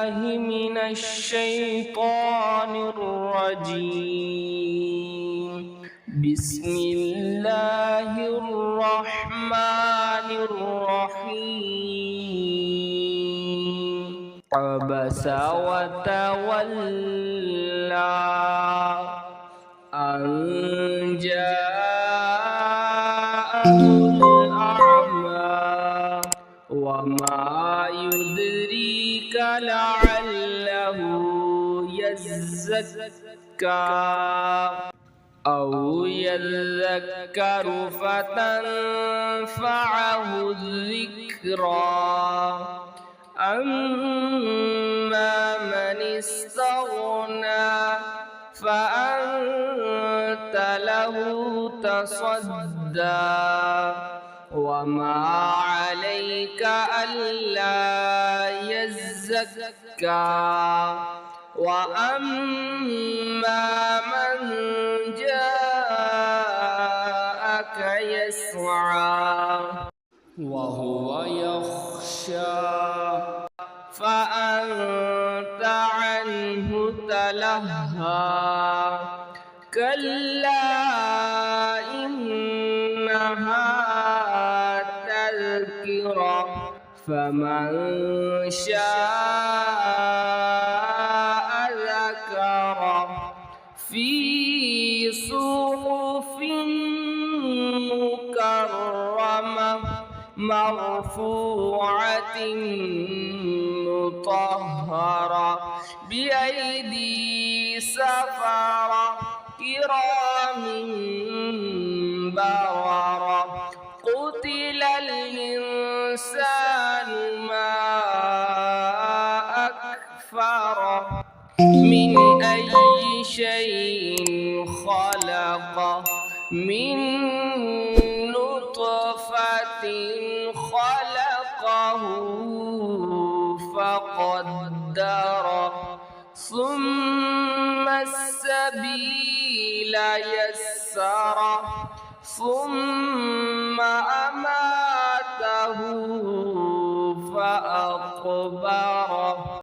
بالله من الشيطان الرجيم. بسم الله الرحمن الرحيم. عبس وتولى أن جاءه الأعمى وما يدريك لعله يزكى أو يذكر فتنفعه الذكرى. أما من استغنى فأنت له تصدى وما عليك ألا يزكى. وأما من جاءك يسعى وهو يخشى فأنت عنه تلهى. كلا إنها تذكرة فمن شاء ذكره. في صحف مكرمة مرفوعة مطهرة بأيدي سفرة كرام بررة. قتل الإنسان ما أكفره من أي شيء خلقه من نطفة خلقه فقدره ثم السبيل يسره ثم